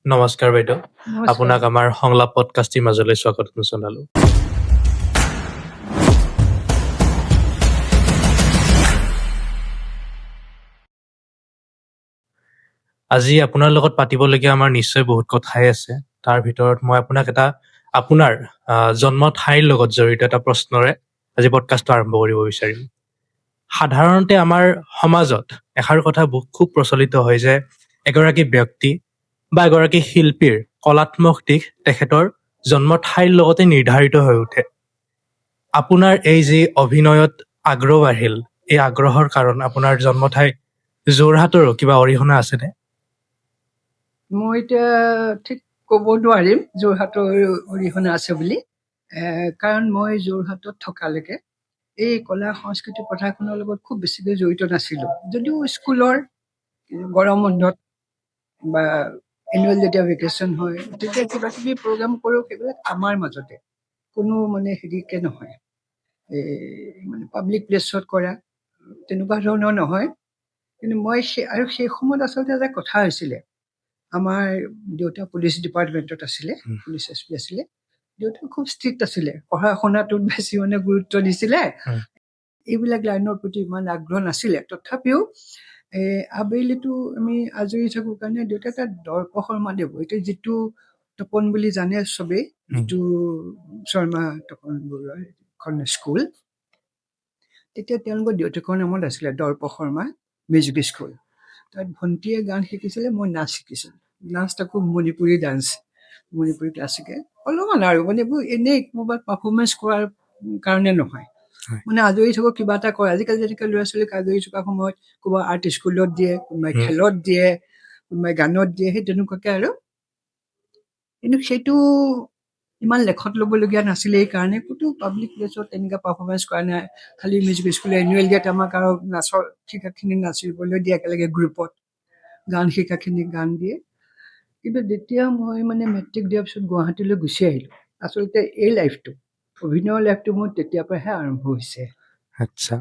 নমস্কাৰ বাইদেউ। নমস্কাৰ। আপোনাক আমাৰ সংলাপ পডকাষ্টৰ মাজলৈ স্বাগতম জনালো। আজি আপোনাৰ লগত পাতিবলগীয়া আমাৰ নিশ্চয় বহুত কথাই আছে। তাৰ ভিতৰত মই আপোনাক এটা আপোনাৰ জন্ম ঠাইৰ লগত জড়িত এটা প্ৰশ্নৰে আজি পডকাষ্টটো আৰম্ভ কৰিব বিচাৰিম। সাধাৰণতে আমাৰ সমাজত এষাৰ কথা খুব প্ৰচলিত হয় যে এগৰাকী ব্যক্তি বা এগৰাকী শিল্পীৰ কলাত্মক দিশ তেখেতৰ জন্ম ঠাইৰ লগতে নিৰ্ধাৰিত হৈ উঠে। আপোনাৰ এই যি অভিনয়ত আগ্ৰহ আহিল, এই আগ্ৰহৰ কাৰণ আপোনাৰ জন্ম ঠাই যোৰহাটৰো কিবা অৰিহণা আছেনে? মই এতিয়া ঠিক ক'ব নোৱাৰিম যোৰহাটৰ অৰিহণা আছে বুলি, কাৰণ মই যোৰহাটত থকালৈকে এই কলা সংস্কৃতি পথাৰখনৰ লগত খুব বেছিকৈ জড়িত নাছিলোঁ। যদিও স্কুলৰ গৰম বন্ধত বা এনুৱেল যেতিয়া ভেকেশ্যন হয় তেতিয়া কিবা কিবি প্ৰগ্ৰাম কৰোঁ, সেইবিলাক আমাৰ মাজতে, কোনো মানে হেৰিকে নহয়, মানে পাব্লিক প্লেছত কৰা তেনেকুৱা ধৰণৰ নহয়। কিন্তু মই সেই সময়ত আচলতে এটা কথা হৈছিলে, আমাৰ দেউতা পুলিচ ডিপাৰ্টমেণ্টত আছিলে, পুলিচ এছ পি আছিলে। দেউতা খুব ষ্ট্ৰিক্ট আছিলে, পঢ়া শুনাটোত বেছি মানে গুৰুত্ব দিছিলে, এইবিলাক লাইনৰ প্ৰতি ইমান আগ্ৰহ নাছিলে। তথাপিও আবেলিটো আমি আজৰি থাকোঁ কাৰণে দেউতা এটা দৰ্পশৰ্মা দেৱ, এইটো যিটো তপন বুলি জানে চবেই, যিটো শৰ্মা তপন বৰুৱাৰ এখন স্কুল, তেতিয়া তেওঁলোকৰ দেউতাকৰ নামত আছিলে দৰ্পশৰ্মা মিউজিক স্কুল। তাত ভণ্টিয়ে গান শিকিছিলে, মই নাচ শিকিছিলোঁ। নাচ তাকো মণিপুৰী ডান্স, মণিপুৰী ক্লাছিকেল, অলপমান আৰু মানে এইবোৰ এনেই ক'ৰবাত পাৰফৰ্মেঞ্চ কৰাৰ কাৰণে নহয়, মানে আজৰি থাকক কিবা এটা কৰে। আজিকালি যেনেকৈ ল'ৰা ছোৱালীক আজৰি থকা সময়ত ক'ৰবাত আৰ্ট স্কুলত দিয়ে, কোনোবাই খেলত দিয়ে, কোনোবাই গানত দিয়ে, সেই তেনেকুৱাকে আৰু। কিন্তু সেইটো ইমান লেখত ল'বলগীয়া নাছিলে, এইকাৰণে ক'তো পাব্লিক প্লেচত তেনেকুৱা পাৰফৰ্মেঞ্চ কৰা নাই। খালি মিউজিক স্কুলে এনুৱেল দিয়াত আমাক আৰু নাচৰ শিকাখিনি নাচিবলৈ দিয়ে, একেলগে গ্ৰুপত গান শিকাখিনি গান দিয়ে। কিন্তু যেতিয়া মই মানে মেট্ৰিক দিয়াৰ পিছত গুৱাহাটীলৈ গুচি আহিলোঁ, আচলতে এই লাইফটো, অভিনয়ৰ লাইফটো মোৰ তেতিয়াৰ পৰাহে আৰম্ভ হৈছে। আচ্ছা,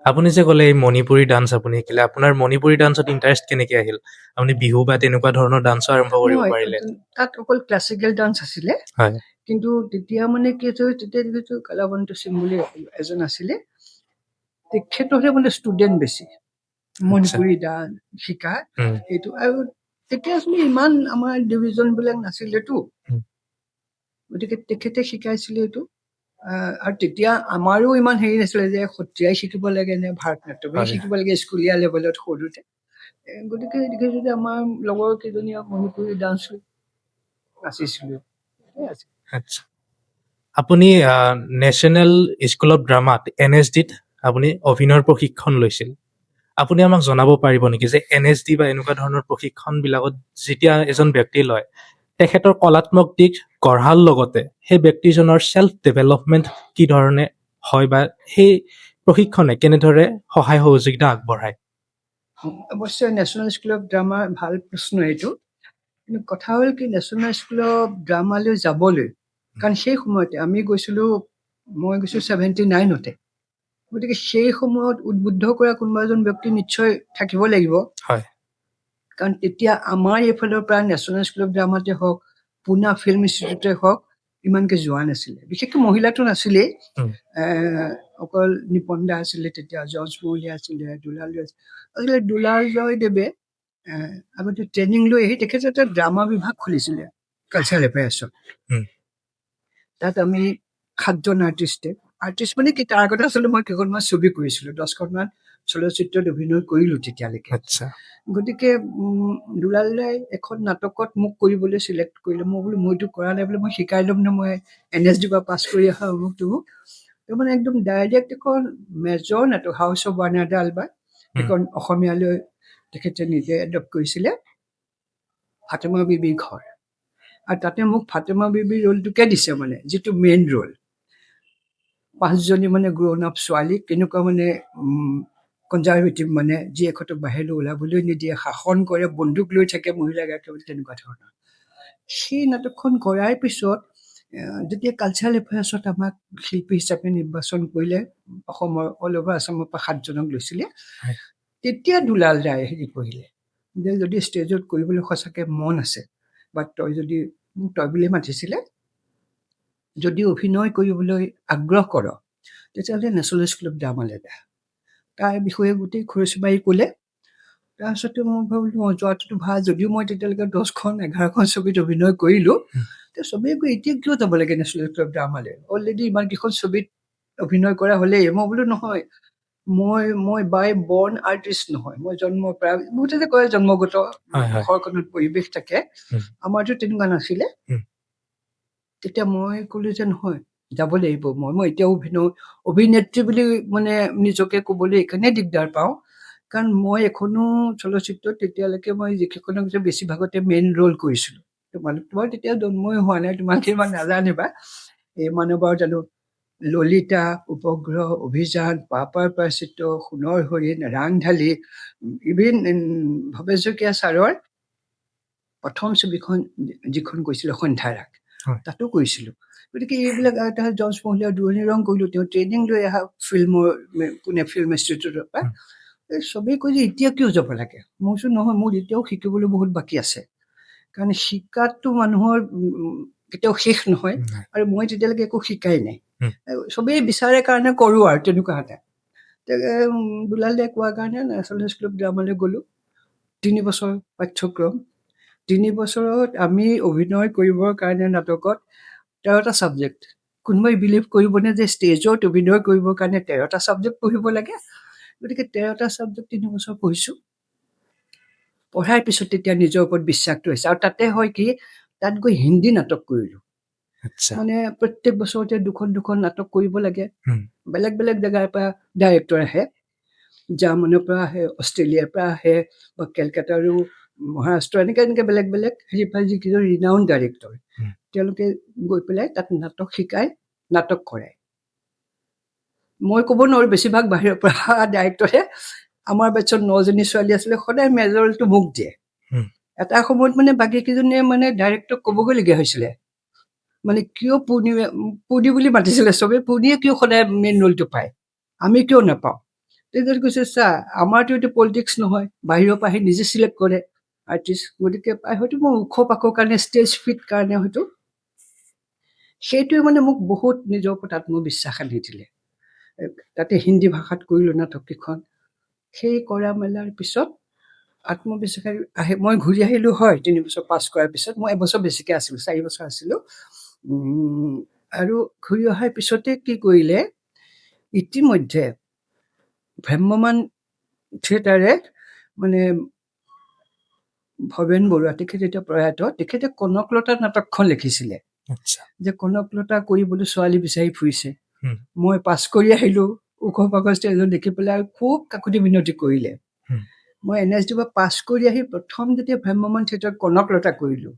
আপুনি যে ক'লে এই মণিপুৰী ডান্স আপুনি শিকিলে, আপোনাৰ মণিপুৰী ডান্সত ইণ্টাৰেষ্ট কেনেকৈ আহিল? আপুনি বিহু বা তেনেকুৱা ধৰণৰ ডান্সো আৰম্ভ কৰিব পাৰিলে? তাত অকল ক্লাছিকেল ডান্স আছিলে, হয়। কিন্তু তেতিয়া মানে কি হৈছিল, তেতিয়া যিটো কলাৱন্ত সিং বুলি এজন আছিলে, তেখেতৰহে মানে ষ্টুডেণ্ট বেছি মণিপুৰী ডান্স শিকা সেইটো। আৰু তেতিয়া আচলতে ইমান আমাৰ ডিভিজনবিলাক নাছিলেতো, গতিকে তেখেতে শিকাইছিলে এইটো। আৰু তেতিয়া আমাৰো ইমান হেৰি নাছিলে যে সত্ৰীয়াই শিকিব লাগে নে ভাৰত নাট্যমেই শিকিব লাগে স্কুলীয়া লেভেলত সৰুতে। গতিকে দেখিছোঁ যে আমাৰ লগৰ কেইজনীয়ে মণিপুৰী ডান্স নাচিছিলোঁ। আচ্ছা, আপুনি নেশ্যনেল স্কুল অফ ড্ৰামাত NSDত আপুনি অভিনয়ৰ প্ৰশিক্ষণ লৈছিল। আপুনি আমাক জনাব পাৰিব নেকি যে NSD বা এনেকুৱা ধৰণৰ প্ৰশিক্ষণবিলাকত যেতিয়া এজন ব্যক্তি লয়, তেখেতৰ কলাত্মক দিশ গঢ়াৰ লগতে সেই ব্যক্তিজনৰ ছেল্ফ ডেভেলপমেণ্ট কি ধৰণে হয় বা সেই প্ৰশিক্ষণে কেনেদৰে সহায় সহযোগিতা আগবঢ়ায়? অৱশ্যে নেশ্যনেল স্কুল অফ ড্ৰামা ভাল প্ৰশ্ন এইটো। কিন্তু কথা হ'ল কি, নেশ্যনেল স্কুল অফ ড্ৰামালৈ যাবলৈ, কাৰণ সেই সময়তে আমি গৈছিলোঁ, মই গৈছোঁ 79তে, গতিকে সেই সময়ত উদ্বুদ্ধ কৰা কোনোবা এজন ব্যক্তি নিশ্চয় থাকিব লাগিব। হয়, কাৰণ তেতিয়া আমাৰ এইফালৰ পৰা নেশ্যনেল স্কুল অফ ড্ৰামাতে হওক, পুনা ফিল্ম ইনষ্টিটিউটে হওক, ইমানকৈ যোৱা নাছিলে। বিশেষকৈ মহিলাটো নাছিলেই, অকল নিপন দা আছিলে তেতিয়া, জৰ্জ মহলীয়া আছিলে, দুলাল আছিলে। দুলাল জয়দেৱে আগতে ট্ৰেইনিং লৈ আহি তেখেতে এটা ড্ৰামা বিভাগ খুলিছিলে কালচাৰেল এফেয়াৰ্ছত। তাত আমি 7জন আৰ্টিষ্ট মানে কি, তাৰ আগতে আচলতে মই কেইখনমান ছবি কৰিছিলোঁ, 10খনমান চলচ্চিত্ৰত অভিনয় কৰিলোঁ তেতিয়ালৈকে। গতিকে দুলাল দাই এখন নাটকত মোক কৰিবলৈ চিলেক্ট কৰিলে। মই বোলো মইতো কৰা নাই বোলে, মই শিকাই ল'ম ন, মই NSD পৰা পাছ কৰি অহা অমুক তমুক। মানে একদম ডাইৰেক্ট এখন মেজৰ নাটক, হাউচ অফ বাৰ্নাৰ্ডা আলবা, এখন অসমীয়ালৈ তেখেতে নিজে এডপ্ট কৰিছিলে, ফাতেমা বিবিৰ ঘৰ। আৰু তাতে মোক ফাতেমা বিবিৰ ৰোলটোকে দিছে, মানে যিটো মেইন ৰোল। 5জনী মানে গ্ৰ'ন আপ ছোৱালী, কেনেকুৱা মানে কনজাৰভেটিভ, মানে জীয়েকহঁতক বাহিৰলৈ ওলাবলৈ নিদিয়ে, শাসন কৰে, বন্দুক লৈ থাকে মহিলাগৰাকী, তেনেকুৱা ধৰণৰ। সেই নাটকখন কৰাৰ পিছত যেতিয়া কালচাৰেল এফেয়াৰ্ছত আমাক শিল্পী হিচাপে নিৰ্বাচন কৰিলে, অসমৰ অল অভাৰ আছামৰ পৰা 7জনক লৈছিলে, তেতিয়া দুলাল দাই হেৰি কৰিলে যে যদি ষ্টেজত কৰিবলৈ সঁচাকৈ মন আছে, বা তই যদি মোক তই বুলি মাতিছিলে, যদি অভিনয় কৰিবলৈ আগ্ৰহ কৰ তেতিয়াহ'লে নেশ্যনেল স্কুল অফ ড্ৰামালৈ যা। তাৰ বিষয়ে গোটেই খৰচী মাৰি ক'লে। তাৰপিছতে মই ভাবিলোঁ যোৱাটোতো ভাল, যদিও মই তেতিয়ালৈকে 10খন 11খন ছবিত অভিনয় কৰিলোঁ, চবেই কৈ এতিয়া কিয় যাব লাগে নেশ্যনেল স্কুল অফ ড্ৰামালৈ, অলৰেডি ইমানকেইখন ছবিত অভিনয় কৰা হ'লেই। মই বোলো নহয়, মই বাই বৰ্ণ আৰ্টিষ্ট নহয়, মই জন্মৰ পৰা, বহুতে যে কয় জন্মগত হয় হয় ঘৰখনত পৰিৱেশ থাকে, উম। আমাৰতো তেনেকুৱা নাছিলে। উম। তেতিয়া মই ক'লো যে নহয়, যাব লাগিব। মই এতিয়াও অভিনেত্ৰী বুলি মানে নিজকে ক'বলৈ এইকাৰণে দিগদাৰ পাওঁ, কাৰণ মই এখনো চলচ্চিত্ৰত তেতিয়ালৈকে মই যিকেইখনক যে বেছিভাগতে মেইন ৰোল কৰিছিলোঁ। তোমাৰ তেতিয়া জন্মই হোৱা নাই, তোমালোকে ইমান নাজানিবা। এই মানৱৰ জানো ললিতা, উপগ্ৰহ, অভিযান, পাপাৰ প্ৰাচিত্য, সোণৰ হৰিণ, ৰাংঢালী, ইভিন ভৱেশ শইকীয়া ছাৰৰ প্ৰথম ছবিখন যিখন কৈছিলোঁ সন্ধ্যাৰাগ, হয়। তাতো কৰিছিলোঁ। গতিকে এইবিলাক জৰ্জ মহলীয়া দূৰণি ৰং কৰিলোঁ, তেওঁ ট্ৰেইনিং লৈ অহা ফিল্মৰ পুনে ফিল্ম ইনষ্টিটিউটৰ পৰা। চবেই কৈ যে এতিয়া কিয় যাব লাগে, মই কৈছোঁ নহয়, মোৰ এতিয়াও শিকিবলৈ বহুত বাকী আছে, কাৰণ শিকাটো মানুহৰ কেতিয়াও শেষ নহয়, আৰু মই তেতিয়ালৈকে একো শিকাই নাই। চবেই বিচাৰে কাৰণে কৰোঁ আৰু তেনেকুৱা এটা। দুলালে কোৱাৰ কাৰণে নেশ্যনেল স্কুল অফ ড্ৰামালৈ গ'লোঁ। 3 বছৰ পাঠ্যক্ৰম। 3 বছৰত আমি অভিনয় কৰিবৰ কাৰণে নাটকত 13টা ছাবজেক্ট। কোনোবাই বিলিভ কৰিবনে যে ষ্টেজত অভিনয় কৰিবৰ কাৰণে 13টা ছাবজেক্ট পঢ়িব লাগে? গতিকে 13টা ছাবজেক্ট 3 বছৰ পঢ়িছোঁ। পঢ়াৰ পিছত তেতিয়া নিজৰ ওপৰত বিশ্বাসটো হৈছে, আৰু তাতে হয় কি, তাত গৈ হিন্দী নাটক কৰিলোঁ। মানে প্ৰত্যেক বছৰতে 2খন নাটক কৰিব লাগে। বেলেগ বেলেগ জেগাৰ পৰা ডাইৰেক্টৰ আহে, জাৰ্মানৰ পৰা আহে, অষ্ট্ৰেলিয়াৰ পৰা আহে, বা কেলকাতাৰো, মহাৰাষ্ট্ৰ, এনেকৈ বেলেগ বেলেগ হেৰি পৰা যিকেইজন ৰিনাউণ্ড ডাইৰেক্টৰ, তেওঁলোকে গৈ পেলাই তাত নাটক শিকায়, নাটক কৰায়। মই ক'ব নোৱাৰোঁ, বেছিভাগ বাহিৰৰ পৰা ডাইৰেক্টৰে। আমাৰ বেটছত 9জনী ছোৱালী আছিলে, সদায় মেজৰটো মোক দিয়ে। এটা সময়ত মানে বাকীকেইজনীয়ে মানে ডাইৰেক্টৰক ক'বগৈলগীয়া হৈছিলে, মানে কিয় পূৰ্ণি বুলি মাতিছিলে চবেই, পূৰ্ণিয়ে কিয় সদায় মেইন ৰোলটো পায়, আমি কিয় নাপাওঁ? তেতিয়া কৈছে চা, আমাৰতো এইটো পলিটিক্স নহয়, বাহিৰৰ পৰা আহি নিজে চিলেক্ট কৰে আৰ্টিষ্ট। গতিকে হয়তো মই ওখ পাখৰ কাৰণে, ষ্টেজ ফিট কাৰণে হয়তো সেইটোৱে মানে মোক বহুত নিজৰ ওপৰত আত্মবিশ্বাস আনি দিলে। তাতে হিন্দী ভাষাত কৰিলোঁ নাটককেইখন। সেই কৰা মেলাৰ পিছত আত্মবিশ্বাস আহে। মই ঘূৰি আহিলোঁ হয় 3 বছৰ পাছ কৰাৰ পিছত, মই এবছৰ বেছিকৈ আছিলোঁ, 4 বছৰ আছিলোঁ। আৰু ঘূৰি অহাৰ পিছতে কি কৰিলে, ইতিমধ্যে ভ্ৰাম্যমান থিয়েটাৰে মানে ভৱেন বৰুৱা, তেখেতে এতিয়া প্ৰয়াত, তেখেতে কনকলতা নাটকখন লিখিছিলে, যে কনকলতা কৰিবলৈ ছোৱালী বিচাৰি ফুৰিছে। মই পাছ কৰি আহিলোঁ, ওখ পাখৰ ষ্টেজত দেখি পেলাই খুব কাকুতি মিনতি কৰিলে। মই NSD পৰা পাছ কৰি আহি প্ৰথম যেতিয়া ভ্ৰাম্যমান থিয়েটাৰত কনকলতা কৰিলোঁ,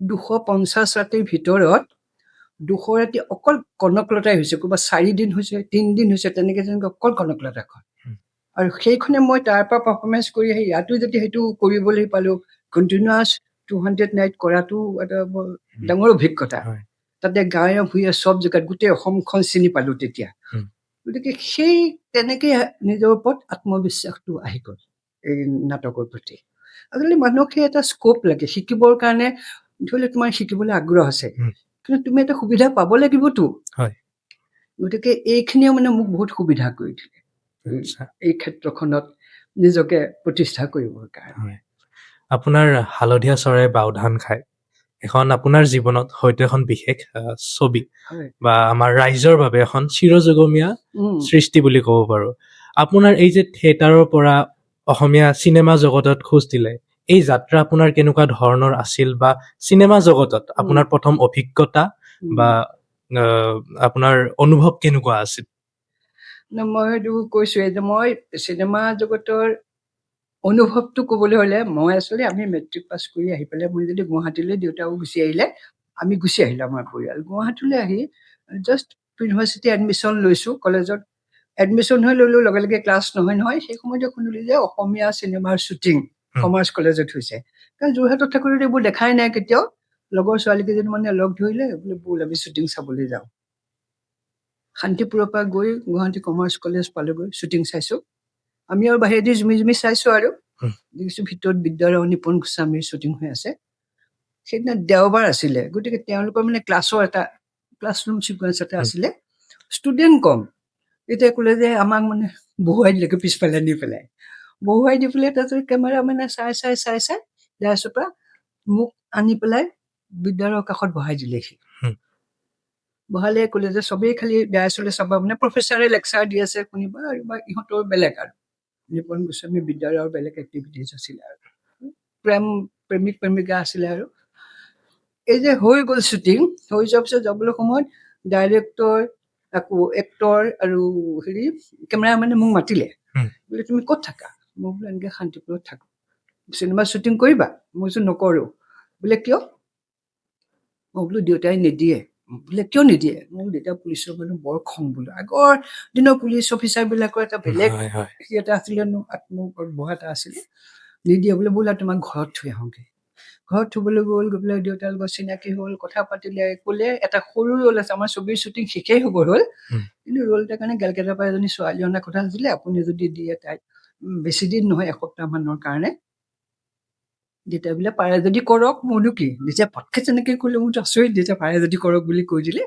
250 ৰাতিৰ ভিতৰত 200 ৰাতি অকল কনকলতাই হৈছে, ক'ৰবাত 4 দিন হৈছে, 3 দিন হৈছে, তেনেকৈ অকল কনকলতাখন। আৰু সেইখনে মই তাৰ পৰা পাৰফৰ্মেঞ্চ কৰি আহি ইয়াতো যদি সেইটো কৰিবলৈ পালোঁ, কণ্টিনিউৱাছ 200 নাইট কৰাটো এটা বৰ ডাঙৰ অভিজ্ঞতা। তাতে গাঁৱে ভূঞে চব জেগাত গোটেই অসমখন চিনি পালোঁ তেতিয়া। গতিকে সেই তেনেকৈ নিজৰ ওপৰত আত্মবিশ্বাসটো আহি গ'ল এই নাটকৰ প্ৰতি। আজিকালি মানুহক সেই এটা স্ক'প লাগে শিকিবৰ কাৰণে। ধৰি লওক তোমাৰ শিকিবলৈ আগ্ৰহ আছে, কিন্তু তুমি এটা সুবিধা পাব লাগিবতো। গতিকে এইখিনিও মানে মোক বহুত সুবিধা কৰি দিলে এই ক্ষেত্ৰখনত নিজকে প্ৰতিষ্ঠা কৰিবৰ কাৰণে। আপোনাৰ হালধীয়া চৰাই বাওধান খায় এখন আপোনাৰ জীৱনত হয়তো এখন বিশেষ ছবি, বা আমাৰ ৰাইজৰ বাবে এখন চিৰযুগমীয়া সৃষ্টি বুলি ক'ব পাৰোঁ। আপোনাৰ এই যে থিয়েটাৰৰ পৰা অসমীয়া চিনেমা জগতত খোজ দিলে, এই যাত্ৰা আপোনাৰ কেনেকুৱা ধৰণৰ আছিল, বা চিনেমা জগতত আপোনাৰ প্ৰথম অভিজ্ঞতা বা আপোনাৰ অনুভৱ কেনেকুৱা আছিল? মই এইটো কৈছোঁৱে যে মই চিনেমা জগতৰ অনুভৱটো ক'বলৈ হ'লে, মই আচলতে আমি মেট্ৰিক পাছ কৰি আহি পেলাই মই যদি গুৱাহাটীলৈ, দেউতাও গুচি আহিলে, আমি গুচি আহিলোঁ আমাৰ পৰিয়াল। গুৱাহাটীলৈ আহি জাষ্ট ইউনিভাৰ্চিটি এডমিশ্যন লৈছোঁ, কলেজত এডমিশ্যন হৈ ল'লোঁ, লগে লগে ক্লাছ নহয়। সেই সময়তে শুনিলোঁ যে অসমীয়া চিনেমাৰ শ্বুটিং কমাৰ্চ কলেজত হৈছে। কাৰণ যোৰহাটত থাকোঁতে এইবোৰ দেখাই নাই কেতিয়াও। লগৰ ছোৱালীকেইজনী মানে লগ ধৰিলে, বোলে ব'ল আমি শ্বুটিং চাবলৈ যাওঁ। শান্তিপুৰৰ পৰা গৈ গুৱাহাটী কমাৰ্চ কলেজ পালোগৈ, শ্বুটিং চাইছোঁ। আমি আৰু বাহিৰেদি জুমি চাইছোঁ আৰু দেখিছোঁ ভিতৰত বিদ্যাৰাও নিপুণ গোস্বামীৰ শ্বুটিং হৈ আছে। সেইদিনা দেওবাৰ আছিলে, গতিকে তেওঁলোকৰ মানে ক্লাছৰুম ছিকুৱেঞ্চ এটা আছিলে, ষ্টুডেণ্ট কম। এতিয়া ক'লে যে আমাক মানে বহুৱাই দিলেগৈ পিছফালে নি পেলাই, তাৰপিছত কেমেৰা মানে চাই ডাইৰেক্টৰ পৰা মোক আনি পেলাই বিদ্যালয়ৰ কাষত বহাই দিলেহি। বহালে ক'লে যে চবেই খালি ডাইৰেক্টৰলৈ চাবা, মানে প্ৰফেচাৰে লেকচাৰ দি আছে শুনিবা, আৰু বা ইহঁতৰ বেলেগ আৰু নিপন গোস্বামী বিদ্যালয়ৰ বেলেগ এক্টিভিটিজ আছিলে আৰু প্ৰেমিকা আছিলে। আৰু এই যে হৈ গ'ল শ্বুটিং, হৈ যোৱাৰ পিছত যাবলৈ সময়ত ডাইৰেক্টৰ, আকৌ এক্টৰ আৰু কেমেৰামেনে মোক মাতিলে, বোলে তুমি ক'ত থাকা? মই বোলে এনেকৈ শান্তিপুৰত থাকো, চিনেমা শ্বুটিং কৰিবা? মই কৈছো নকৰো। বোলে কিয়? মই বোলো দেউতাই নিদিয়ে। বোলে কিয় নিদিয়ে? মই দেউতা পুলিচৰ মানুহ, বৰ খং বোলো। আগৰ দিনৰ পুলিচ অফিচাৰ বিলাকৰ এটা বেলেগ এটা আছিলে, আত্মবহ এটা আছিলে, নিদিয়ে। বোলে ব'লা তোমাক ঘৰত থৈ আহোঁগে। ঘৰত থবলৈ গ'ল, গৈ পেলাই দেউতাৰ লগত চিনাকি হ'ল, কথা পাতিলে, ক'লে এটা সৰু ৰোল আছে, আমাৰ ছবিৰ শ্বুটিং শেষেই হ'ব হ'ল, কিন্তু ৰোল এটাৰ কাৰণে কেলকাতাৰ পৰা এজনী ছোৱালী অনাৰ কথা আছিলে, আপুনি যদি দিয়ে তাইক, বেছি দিন নহয়, এসপ্তাহ মানৰ কাৰণে। দেউতাই বোলে পাৰে যদি কৰক, মোৰনো কি। নিজে পটকে তেনেকে ক'লে, মোৰতো আচৰিত, দেউতাই পাৰে যদি কৰক বুলি কৈ দিলে।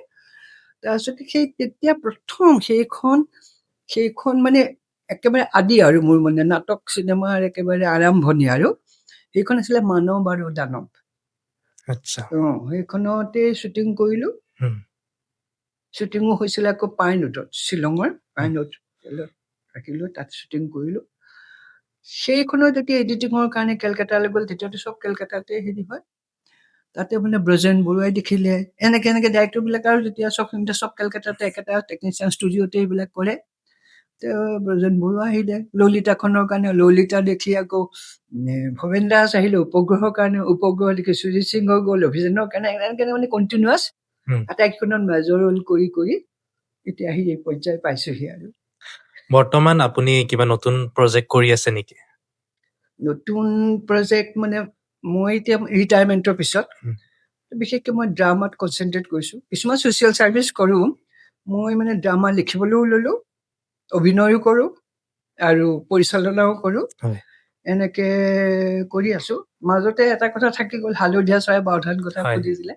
তাৰপিছত তেতিয়া প্ৰথম সেইখন মানে একেবাৰে আদি আৰু মোৰ মানে নাটক চিনেমাৰ একেবাৰে আৰম্ভণি, আৰু সেইখন আছিলে মানৱ আৰু দানৱ। সেইখনতে শ্বুটিং কৰিলো। শ্বুটিঙো হৈছিলে আকৌ পাইনউডত, শ্বিলঙৰ পাইনউড ৰাখিলো, তাত শ্বুটিং কৰিলো। সেইখনৰ যেতিয়া এডিটিঙৰ কাৰণে কেলকাতালৈ গ'ল, তেতিয়াতো চব কেলকাতাতে হয়। তাতে মানে ব্ৰজেন বৰুৱাই দেখিলে, এনেকে ডাইৰেক্টৰ বিলাক, আৰু যেতিয়া চব কেলকাতাতে একেটা টেকনিচিয়ান ষ্টুডিঅ'তে এইবিলাক কৰে। ব্ৰজেন বৰুৱা আহিলে ললিতাখনৰ কাৰণে, ললিতা দেখি আকৌ ভৱেন দাস আহিলে উপগ্ৰহৰ কাৰণে, উপগ্ৰহ দেখি সুজিত সিংহ গ'ল অভিযানৰ কাৰণে, এনেকে মানে কণ্টিনিউৱাছ আটাইকেইখনত মেজৰ ৰোল কৰি এতিয়া আহি এই পৰ্যায় পাইছোহি। আৰু বৰ্তমান আপুনি কিবা নতুন প্ৰজেক্ট কৰি আছে নেকি? নতুন প্ৰজেক্ট মানে মই এতিয়া ৰিটায়াৰমেণ্টৰ পিছত বিশেষকৈ মই ড্ৰামাত কনচেনট্ৰেট কৰিছোঁ। কিছুমান ছ'চিয়েল ছাৰ্ভিচ কৰোঁ, মই মানে ড্ৰামা লিখিবলৈও ল'লোঁ, অভিনয়ো কৰোঁ আৰু পৰিচালনাও কৰোঁ। এনেকে কৰি আছো। মাজতে এটা কথা থাকি গ'ল, হালধীয়া চৰাই বাওধান কথা সুধিছিলে।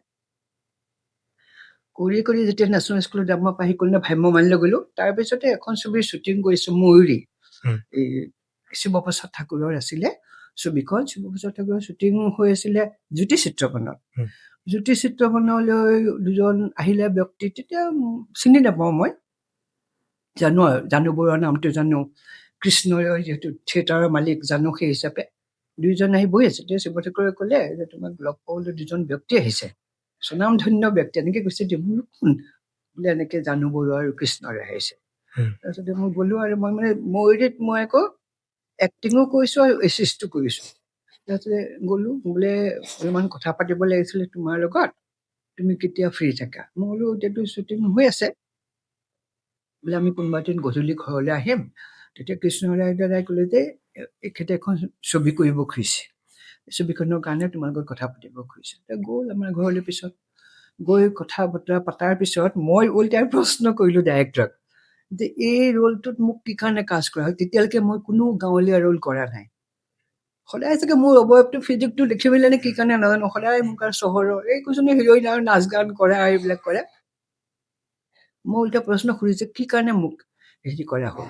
কৰি যেতিয়া নেশ্যনেল স্কুলত ড্ৰামা পাহি কৰিলে ভ্ৰাম্যমানলৈ গ'লো, তাৰপিছতে এখন ছবিৰ শ্বুটিং কৰিছোঁ, ময়ূৰী। এই শিৱপ্ৰসাদ ঠাকুৰৰ আছিলে ছবিখন। শিৱপ্ৰসাদ ঠাকুৰৰ শ্বুটিং হৈ আছিলে জ্যোতি চিত্ৰবনত। জ্যোতি চিত্ৰবনলৈ দুজন আহিলে ব্যক্তি, তেতিয়া চিনি নাপাওঁ মই, জানো বৰুৱাৰ নামটো জানো, কৃষ্ণৰ যিহেতু থিয়েটাৰৰ মালিক জানো, সেই হিচাপে দুইজন আহি বহি আছে। তেতিয়া শিৱ ঠাকুৰে ক'লে যে তোমাক লগ পাবলৈ দুজন ব্যক্তি আহিছে, স্বনামধন্য ব্যক্তি, এনেকে কৈছে। কোন? বোলে এনেকে জানো বৰুৱা আৰু কৃষ্ণৰে আহিছে। তাৰপিছতে মই গ'লো, আৰু মই মানে ময়ূৰীত মই আকৌ এক্টিঙো কৰিছো আৰু এচিষ্টো কৰিছো। তাৰপিছতে গ'লো, বোলে অলপমান কথা পাতিব লাগিছিলে তোমাৰ লগত, তুমি কেতিয়া ফ্ৰী থাকা? মই বোলো এতিয়াতো শ্বুটিং হৈ আছে, বোলে আমি কোনোবা দিন গধূলি ঘৰলৈ আহিম। তেতিয়া কৃষ্ণৰাই দাদাই ক'লে যে এখেতে এখন ছবি কৰিব খুজিছে, ছবিখনৰ কাৰণে তোমাৰ লগত কথা পাতিব খুজিছে। গ'ল আমাৰ ঘৰলৈ। পিছত গৈ কথা বতৰা পতাৰ পিছত মই ওলটাই প্ৰশ্ন কৰিলো ডাইৰেক্টৰক যে এই ৰোলটোত মোক কি কাৰণে কাষ্ট কৰা হয়। তেতিয়ালৈকে মই কোনো গাঁৱলীয়া ৰোল কৰা নাই। সদায় চাগে মোৰ অৱয়ৱটো ফিজিকটো দেখি পেলাই নে কি কাৰণে নাজানো, সদায় মোক আৰু চহৰৰ এই কোজনী হিৰ'ইন আৰু নাচ গান কৰা এইবিলাক কৰে। মই ওলটা প্ৰশ্ন সুধিছো কি কাৰণে মোক হেৰি কৰা হ'ল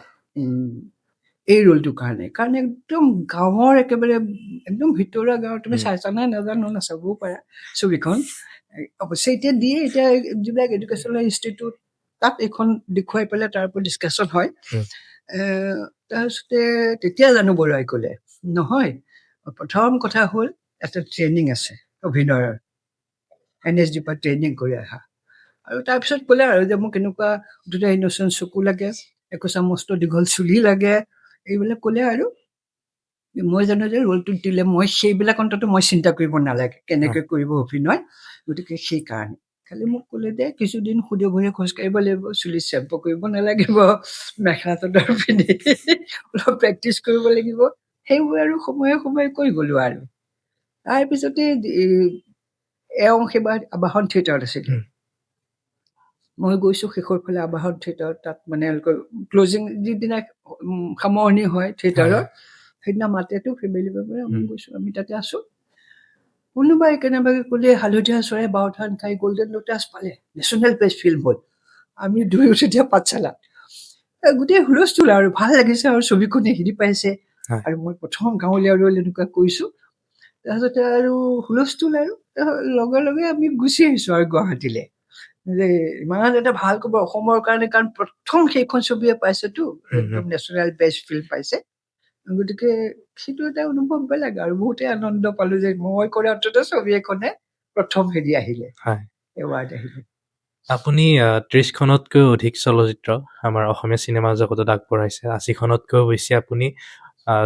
এই ৰোলটোৰ কাৰণে একদম গাঁৱৰ একেবাৰে একদম ভিতৰুৱা গাঁৱৰ, তুমি চাইছা নাই নাজানো, নাচাবও পাৰা ছবিখন। অৱশ্যে এতিয়া যিবিলাক এডুকেশ্যনেল ইনষ্টিটিউট, তাত এইখন দেখুৱাই পেলাই তাৰ ওপৰত ডিছকাশ্যন হয়। তাৰপিছতে তেতিয়া জানো বৰুৱাই ক'লে নহয়, প্ৰথম কথা হ'ল এটা ট্ৰেইনিং আছে অভিনয়ৰ, NSD পৰা ট্ৰেইনিং কৰি আহা। আৰু তাৰপিছত ক'লে আৰু যে মোক এনেকুৱা দুটা ইনচেণ্ট চকু লাগে, একোচা মস্ত দীঘল চুলি লাগে, এইবিলাক ক'লে। আৰু মই জানো যে ৰোলটো দিলে মই সেইবিলাক অন্তত মই চিন্তা কৰিব নালাগে, কেনেকৈ কৰিব অভিনয়। গতিকে সেইকাৰণে খালি মোক ক'লে যে কিছুদিন সুদে ভৰিয়ে খোজকাঢ়িব লাগিব, চুলি চেম্পু কৰিব নালাগিব, মেখেলা চাদৰ পিন্ধি অলপ প্ৰেক্টিচ কৰিব লাগিব। সেইবোৰ আৰু সময়ে সময়ে কৰি গ'লো। আৰু তাৰপিছতে এওঁ সেইবাৰ আবাহন থিয়েটাৰত আছিলে, মই গৈছো শেষৰ ফালে আবাহন থিয়েটাৰত। তাত মানে ক্লজিং যিদিনা সামৰণি হয় থিয়েটাৰৰ, সেইদিনা মাতেতো ফেমিলি মেম্বাৰে, আমি গৈছো, আমি তাতে আছো। কোনোবাই কেনেবাকে ক'লে হালধীয়া চৰাই বাওধান খাই গল্ডেন লোটাছ পালে, নেশ্যনেল বেষ্ট ফিল্ম হ'ল। আমি দুয়ো তেতিয়া পাঠশালাত গোটেই হুলস্থুল আৰু ভাল লাগিছে আৰু ছবিখনে হেৰি পাইছে। হয়। আৰু মই প্ৰথম গাঁৱলীয়া ৰ'ল এনেকুৱা কৰিছোঁ। তাৰপিছতে আৰু হুলস্থুল আৰু লগে লগে আমি গুচি আহিছোঁ আৰু গুৱাহাটীলৈ, যে ইমান এটা ভাল খবৰ অসমৰ কাৰণে, কাৰণ প্ৰথম সেইখন ছবিয়ে পাইছেতো একদম নেশ্যনেল বেষ্ট ফিল্ম পাইছে। গতিকে সেইটো এটা অনুভৱ বেলেগ আৰু বহুতেই আনন্দ পালো যে মই কৰা অন্তত ছবি এখনে প্ৰথম হেৰি আহিলে, হয়। এৱাৰ্ড আহিলে। আপুনি 30খনতকৈও অধিক চলচ্চিত্ৰ আমাৰ অসমীয়া চিনেমা জগতত আগবঢ়াইছে। 80খনতকৈও বেছি আপুনি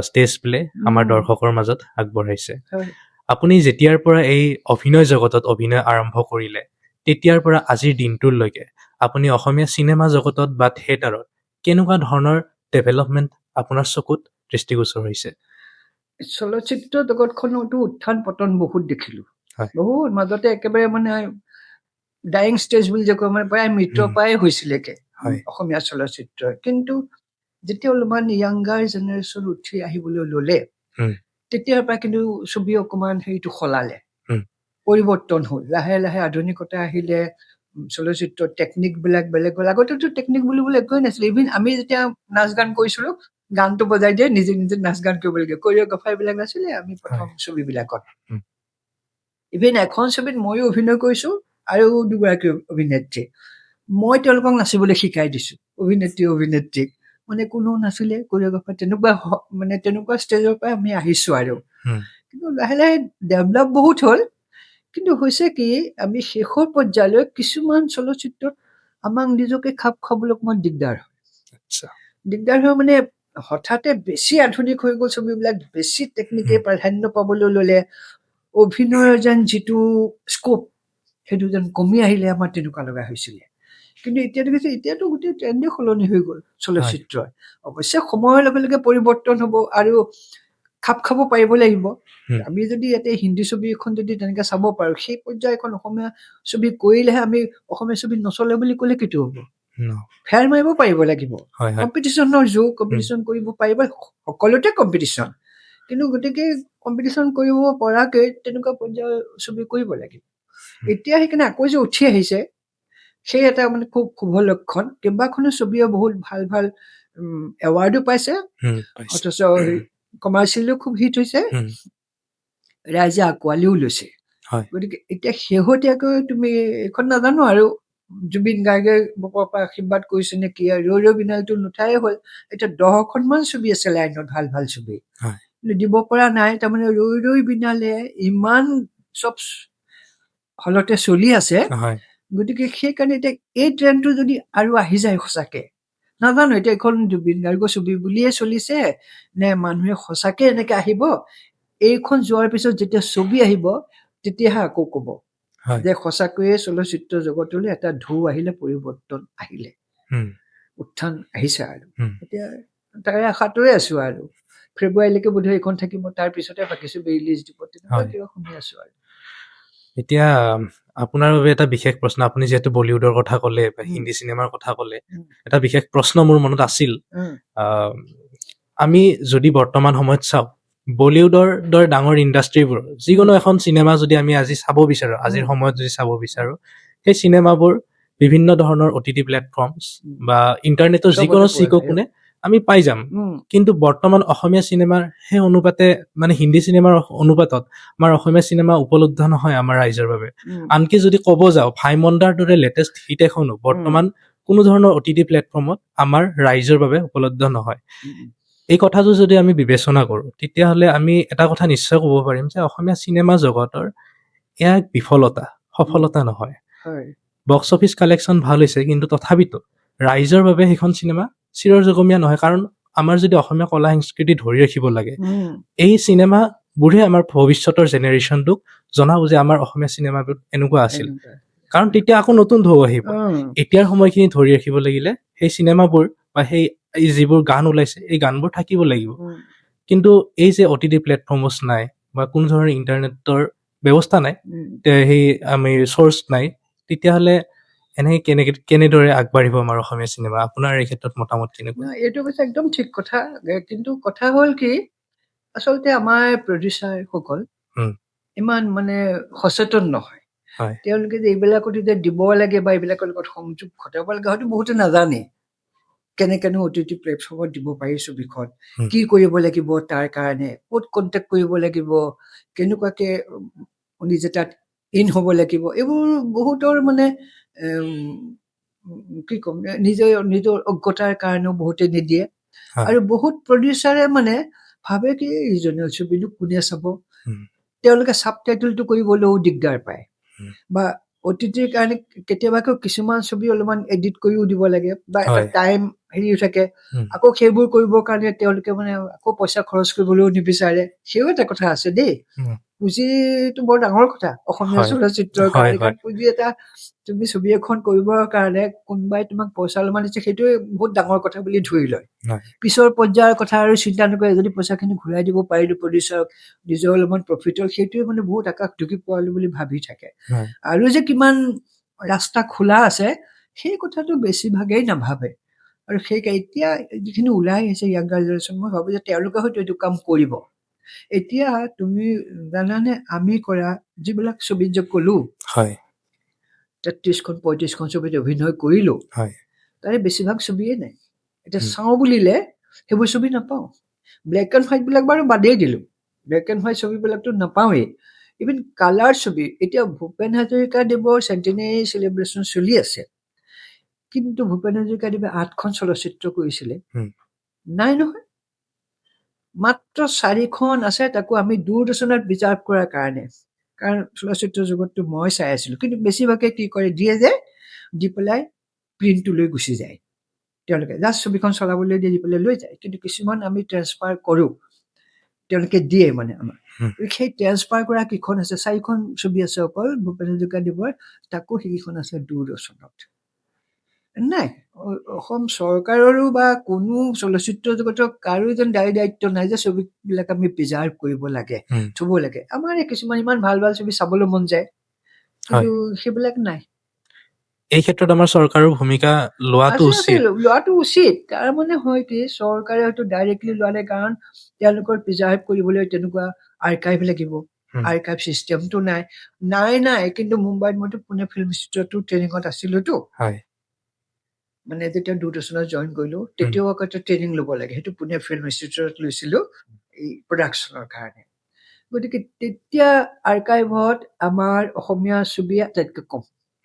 ষ্টেজ প্লে আমাৰ দৰ্শকৰ মাজত আগবঢ়াইছে। হয়। আপুনি যেতিয়াৰ পৰা এই অভিনয় জগতত অভিনয় আৰম্ভ কৰিলে, তেতিয়াৰ পৰা আজিৰ দিনটোলৈকে আপুনি অসমীয়া চিনেমা জগতত বা থিয়েটাৰত কেনেকুৱা ধৰণৰ ডেভেলপমেণ্ট আপোনাৰ চকুত দৃষ্টিগোচৰ হৈছে? চলচ্চিত্ৰ জগতখনতো উত্থান পতন বহুত দেখিলো, হয়। বহুত মাজতে একেবাৰে মানে ডাইং ষ্টেজ বুলি যে কয়, মানে প্ৰায় মৃত প্ৰায় হৈছিলেগে হয়। অসমীয়া চলচ্চিত্ৰই। কিন্তু যেতিয়া অলপমান য়াংগাৰ জেনেৰেশ্যন উঠি আহিবলৈ ললে, তেতিয়াৰ পৰা কিন্তু ছবি অকমান হেৰিটো সলালে, পৰিৱৰ্তন হ'ল। লাহে লাহে আধুনিকতা আহিলে, চলচ্চিত্ৰৰ টেকনিক বিলাক বেলেগ হ'ল। আগতেতো টেকনিক বুলিবলৈ একোৱে নাছিলে। ইভিন আমি যেতিয়া নাচ গান কৰিছিলো, গানটো বজাই দিয়ে, নিজে নিজে নাচ গান কৰিব লাগে, কৰিঅ'গ্ৰাফাৰ বিলাক নাছিলে আমি প্ৰথম ছবিবিলাকত। ইভিন এখন ছবিত ময়ো অভিনয় কৰিছো আৰু দুগৰাকী অভিনেত্ৰী, মই তেওঁলোকক নাচিবলৈ শিকাই দিছো, অভিনেত্ৰীক। মানে কোনো নাছিলে, কৰিঅ'গ্ৰাফাৰ, তেনেকুৱা ষ্টেজৰ পৰা আমি আহিছো আৰু। কিন্তু লাহে লাহে ডেভেলপ বহুত হ'ল। কিন্তু হৈছে কি, আমি শেষৰ পৰ্যায়লৈ কিছুমান চলচ্চিত্ৰত আমাক নিজকে খাপ খাবলৈ অকমান দিগদাৰ হয়। দিগদাৰ হয় মানে হঠাতে বেছি আধুনিক হৈ গ'ল ছবিবিলাক, বেছি টেকনিকে প্ৰাধান্য পাবলৈ ললে, অভিনয়ৰ যেন যিটো স্কোপ সেইটো যেন কমি আহিলে, আমাৰ তেনেকুৱা লগা হৈছিলে। কিন্তু এতিয়াতো গোটেই ট্ৰেণ্ডে সলনি হৈ গ'ল চলচ্চিত্ৰৰ। অৱশ্যে সময়ৰ লগে লগে পৰিৱৰ্তন হ'ব আৰু খাপ খাব পাৰিব লাগিব। আমি যদি ইয়াতে হিন্দী ছবি এখন যদি তেনেকে চাব পাৰো, সেই পৰ্যায় এখন অসমীয়া ছবি কৰিলেহে, আমি অসমীয়া ছবি নচলে বুলি ক'লে কিটো হ'ব? ফেৰ মাৰিব পাৰিব লাগিব। কম্পিটিশ্যনৰ যুগ, কম্পিটিশ্যন কৰিব পাৰিব, সকলোতে কম্পিটিশ্যন। কিন্তু গতিকে কম্পিটিশ্যন কৰিব পৰাকে তেনেকুৱা পৰ্যায়ৰ ছবি কৰিব লাগিব। এতিয়া সেইকাৰণে আকৌ যে উঠি আহিছে, সেই এটা মানে খুব শুভ লক্ষণ। কেইবাখনো ছবিয়ে বহুত ভাল ভাল এৱাৰ্ডো পাইছে, অথচ কমাৰ্চিয়েলিও খুব হিট হৈছে, ৰাইজে আঁকোৱালিও লৈছে। গতিকে এতিয়া শেহতীয়াকৈ তুমি এইখন নাজানো আৰু, জুবিন গাৰ্গে বুকৰ পৰা আশীৰ্বাদ কৰিছে নে কি, ৰৈ ৰৈ বিনালেটো নুঠাই হ'ল। এতিয়া 10খনমান ছবি আছে লাইনত, ভাল ভাল ছবি, কিন্তু দিব পৰা নাই। তাৰমানে ৰৈ ৰৈ বিনালে ইমান চব হলতে চলি আছে। গতিকে সেইকাৰণে এতিয়া এই ট্ৰেণ্ডটো যদি আৰু আহি যায় সঁচাকে, নাজানো এতিয়া এইখন জুবিন গাৰ্গৰ ছবি বুলিয়ে চলিছে নে মানুহে সঁচাকে এনেকে আহিব। এইখন যোৱাৰ পিছত যেতিয়া ছবি আহিব, তেতিয়াহে আকৌ কব যে সঁচাকৈয়ে চলচ্চিত্ৰ জগতলৈ এটা ঢৌ আহিলে, পৰিৱৰ্তন আহিলে, উত্থান আহিছে। আৰু এতিয়া তাৰে আশাটোৱে আছো আৰু, ফেব্ৰুৱাৰীলৈকে বোধহয় এইখন থাকিব, তাৰ পিছতে ভাবিছো ৰিলিজ দিব, তেনেকুৱা কিবা শুনি আছো আৰু। এতিয়া আপোনাৰ বাবে এটা বিশেষ প্ৰশ্ন, আপুনি যিহেতু বলিউডৰ কথা ক'লে বা হিন্দী চিনেমাৰ কথা ক'লে, এটা বিশেষ প্ৰশ্ন মোৰ মনত আছিল। আমি যদি বৰ্তমান সময়ত চাওঁ, বলিউডৰ দৰে ডাঙৰ ইণ্ডাষ্ট্ৰীবোৰ, যিকোনো এখন চিনেমা যদি আমি আজি চাব বিচাৰো, আজিৰ সময়ত যদি চাব বিচাৰো, সেই চিনেমাবোৰ বিভিন্ন ধৰণৰ OTT প্লেটফৰ্মছ বা ইণ্টাৰনেটৰ যিকোনো কোণে আমি পাই যাম। কিন্তু বৰ্তমান অসমীয়া চিনেমাৰ সেই অনুপাতে, মানে হিন্দী চিনেমাৰ অনুপাতত আমাৰ অসমীয়া চিনেমা উপলব্ধ নহয় আমাৰ ৰাইজৰ বাবে। আনকি যদি ক'ব যাওঁ, ভাইমন্দাৰ দৰে লেটেষ্ট হিট এখনো বৰ্তমান কোনো ধৰণৰ OTT প্লেটফৰ্মত আমাৰ ৰাইজৰ বাবে উপলব্ধ নহয়। এই কথাটো যদি আমি বিবেচনা কৰোঁ, তেতিয়াহ'লে আমি এটা কথা নিশ্চয় ক'ব পাৰিম যে অসমীয়া চিনেমা জগতৰ এয়া এক বিফলতা, সফলতা নহয়। বক্স অফিচ কালেকশ্যন ভাল হৈছে, কিন্তু তথাপিতো ৰাইজৰ বাবে সেইখন চিনেমা চিৰযুগমীয়া নহয়। কাৰণ আমাৰ যদি অসমীয়া কলা সংস্কৃতি ধৰি ৰাখিব লাগে, এই চিনেমাবোৰে আমাৰ ভৱিষ্যতৰ জেনেৰেশ্যনটোক জনাব যে আমাৰ অসমীয়া চিনেমাবোৰ এনেকুৱা আছিল। কাৰণ তেতিয়া আকৌ নতুন ঢৌ আহিব। এতিয়াৰ সময়খিনি ধৰি ৰাখিব লাগিলে সেই চিনেমাবোৰ বা সেই যিবোৰ গান ওলাইছে, এই গানবোৰ থাকিব লাগিব। কিন্তু এই যে OTT প্লেটফৰ্মছ নাই বা কোনো ধৰণৰ ইণ্টাৰনেটৰ ব্যৱস্থা নাই, সেই আমি চ'ৰ্চ নাই, তেতিয়াহ'লে কেনেদৰে আগবাঢ়িব আমাৰ অসমীয়া চিনেমা? আপোনাৰ এই ক্ষেত্ৰত মতামত কেনেকুৱা? এইটো কৈছে একদম ঠিক কথা। কিন্তু কথা হ'ল কি, আচলতে আমাৰ প্ৰডিউচাৰসকল ইমান মানে সচেতন নহয়। হয় তেওঁলোকে যে এইবিলাকত যে দিব লাগে বা এইবিলাকৰ লগত সংযোগ ঘটাব লাগে হয়তো বহুতে নাজানে কেনেকেনো OTT প্লেটফৰ্মত দিব পাৰি ছবিখন উম। কি কৰিব লাগিব তাৰ কাৰণে ক'ত কণ্টেক্ট কৰিব লাগিব কেনেকুৱাকে নিজে তাত ইন হ'ব লাগিব এইবোৰ বহুতৰ মানে কি ক'ম নিজৰ নিজৰ অজ্ঞতাৰ কাৰণেও বহুতে নিদিয়ে হয় আৰু বহুত প্ৰডিউচাৰে মানে ভাবে কি ইজনৰ ছবিটো কোনে চাব উম, তেওঁলোকে ছাবটাইটেলটো কৰিবলৈও দিগদাৰ পায় উম। বা OTTৰ কাৰণে কেতিয়াবাকৈ কিছুমান ছবি অলপমান এডিট কৰিও দিব লাগে বা এটা হয় টাইম হেৰিও থাকে উম, আকৌ সেইবোৰ কৰিবৰ কাৰণে তেওঁলোকে মানে আকৌ পইচা খৰচ কৰিবলৈও নিবিচাৰে সেইও এটা কথা আছে দেই উম, পুঁজিটো বৰ ডাঙৰ কথা অসমীয়া হয় চলচ্চিত্ৰৰ হয় কাৰণে হয় কাৰণ পুঁজি এটা তুমি ছবি এখন কৰিবৰ কাৰণে কোনোবাই তোমাক পইচা অলপমান দিছে সেইটোৱে বহুত ডাঙৰ কথা বুলি ধৰি লয় হয় পিছৰ পৰ্যায়ৰ কথা আৰু চিন্তা নকৰে যদি পইচাখিনি ঘূৰাই দিব পাৰিলো প্ৰডিউচাৰক নিজৰ অলপমান প্ৰফিটৰ সেইটোৱে মানে বহুত আকাশ ঢুকি পোৱালো বুলি ভাবি থাকে হয় আৰু যে কিমান ৰাস্তা খোলা আছে সেই কথাটো বেছিভাগেই নাভাবে আৰু সেই এতিয়া যিখিনি ওলাই আহিছে য়াংগাৰ জেনেৰেশ্যন মই ভাবো যে তেওঁলোকে হয়তো এইটো কাম কৰিব এতিয়া তুমি জানানে আমি কৰা যিবিলাক ছবি যে কলো হয় ৩৩খন ৩৫খন ছবিত অভিনয় কৰিলো হয় তাৰে বেছিভাগ ছবিয়ে নাই এতিয়া উম, চাওঁ বুলিলে সেইবোৰ ছবি নাপাওঁ ব্লেক এণ্ড হোৱাইট বিলাক বাৰু বাদেই দিলো ব্লেক এণ্ড হোৱাইট ছবিবিলাকতো নাপাওঁৱেই ইভেন কালাৰ ছবি এতিয়া ভূপেন হাজৰিকাদেৱৰ চেণ্টেনেৰী চেলিব্ৰেশ্যন চলি আছে কিন্তু ভূপেন হাজৰিকাদেৱে ৮খন চলচ্চিত্ৰ কৰিছিলে উম, নাই নহয় মাত্ৰ 4খন আছে তাকো আমি দূৰদৰ্শনত প্ৰিজাৰ্ভ কৰাৰ কাৰণে কাৰণ চলচ্চিত্ৰ জগতটো মই চাই আছিলো কিন্তু বেছিভাগে কি কৰে দিয়ে যে দি পেলাই প্ৰিণ্টটো লৈ গুচি যায় তেওঁলোকে জাষ্ট ছবিখন চলাবলৈ দি পেলাই লৈ যায় কিন্তু কিছুমান আমি ট্ৰেন্সফাৰ কৰোঁ তেওঁলোকে দিয়ে মানে আমাক উম। সেই ট্ৰেন্সফাৰ কৰা কেইখন আছে 4খন ছবি আছে অকল ভূপেন হাজৰিকাদেৱৰ তাকো সেইকেইখন আছে দূৰদৰ্শনত নাই অসম চৰকাৰৰো বা কোনো চলচ্চিত্ৰ জগতৰ কাৰো যেন দায়িত্ব নাই যে ছবিবিলাক আমি প্ৰিজাৰ্ভ কৰিব লাগে উম, থব লাগে আমাৰ কিছুমান ইমান ভাল ভাল ছবি চাবলৈ মন যায় হয় কিন্তু সেইবিলাক নাই এই ক্ষেত্ৰত আমাৰ চৰকাৰৰ ভূমিকা লোৱাটো আছে আছে উচিত লোৱাটো উচিত তাৰ মানে হয় কি চৰকাৰে হয়তো ডাইৰেক্টলি লোৱা নাই কাৰণ তেওঁলোকৰ প্ৰিজাৰ্ভ কৰিবলৈ তেনেকুৱা আৰ্কাইভ লাগিব উম, আৰ্কাইভ চিষ্টেমটো নাই নাই কিন্তু মুম্বাইত মইতো পুনে ফিল্ম ইনষ্টিটিউটতো ট্ৰেইনিঙত আছিলোতো হয় মানে যেতিয়া দূৰদৰ্শনত জইন কৰিলো উম, তেতিয়াও আকৌ ট্ৰেইনিং ল'ব লাগে সেইটো পুনে ফিল্ম ইনষ্টিটিউটত লৈছিলো এই প্ৰডাকশ্যনৰ কাৰণে গতিকে তেতিয়া আৰ্কাইভত আমাৰ অসমীয়া ছবি আটাইতকৈ কম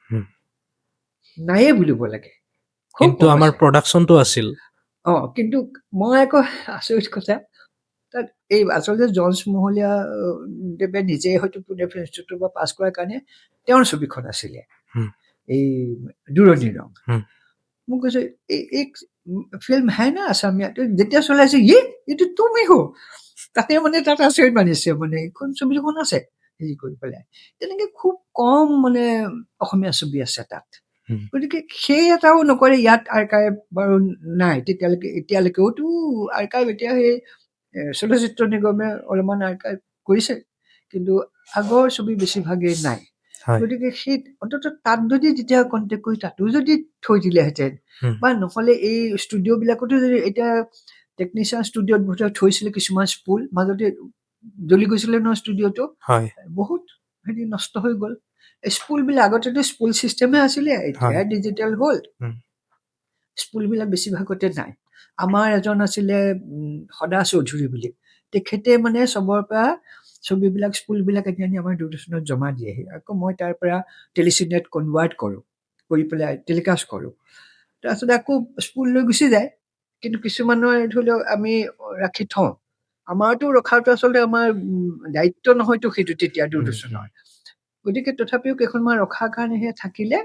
উম। নায়ে বুলিব লাগে খুব কিন্তু কম আমাৰ আছে প্ৰডাকশ্যনটো আছিল কিন্তু মই আকৌ আচৰিত কথা তাত এই আচলতে জন্স মহলীয়া দেৱে নিজে হয়তো পুনে ফিল্ম ইনষ্টিটিউটৰ পৰা পাছ কৰাৰ কাৰণে তেওঁৰ ছবিখন আছিলে উম, এই দূৰণিৰ ৰং উম, মোক কৈছে एक फिल्म है ना असमिया যেতিয়া চলাইছে এইটো তুমি হো তাতে মানে তাত আচৰিত মানিছে মানে এইখন ছবিখন আছে হেৰি কৰি পেলাই তেনেকে খুব কম মানে অসমীয়া ছবি আছে তাত উম, গতিকে সেই এটাও নকৰে ইয়াত আৰ্কাইভ বাৰু নাই তেতিয়ালৈকে এতিয়ালৈকেওতো আৰ্কাইভ এতিয়া সেই চলচ্চিত্ৰ নিগমে অলপমান আৰ্কাইভ কৰিছে কিন্তু আগৰ ছবি বেছিভাগেই নাই হয় গতিকে সেই অন্ততঃ তাত যদি তেতিয়া কণ্টেক্ট কৰি তাতো যদি থৈ দিলেহেঁতেন উম, বা নহ'লে এই ষ্টুডিঅ'বিলাকতো যদি এতিয়া টেকনিচিয়ান ষ্টুডিঅ'ত ভিতৰত থৈছিলে কিছুমান স্পুল মাজতে জ্বলি গৈছিলে নহয় ষ্টুডিঅ'টো হয় বহুত হেৰি নষ্ট হৈ গ'ল স্পুলবিলাক আগতেতো স্পুল চিষ্টেমে আছিলে এতিয়া হয় ডিজিটেল হ'ল উম, স্কুলবিলাক বেছিভাগতে নাই আমাৰ এজন আছিলে সদা চৌধুৰী বুলি তেখেতে মানে চবৰ পৰা ছবিবিলাক স্কুলবিলাক আনি আনি আমাৰ দূৰদৰ্শনত জমা দিয়েহি আকৌ মই তাৰ পৰা টেলিচিনেট কনভাৰ্ট কৰোঁ কৰি পেলাই টেলিকাষ্ট কৰোঁ তাৰপিছত আকৌ স্কুল লৈ গুচি যায় কিন্তু কিছুমানৰ ধৰি লওক আমি ৰাখি থওঁ আমাৰতো ৰখাটো আচলতে আমাৰ দায়িত্ব নহয়তো সেইটো তেতিয়া উম, উম, দূৰদৰ্শনৰ গতিকে তথাপিও কেইখনমান ৰখাৰ কাৰণেহে থাকিলে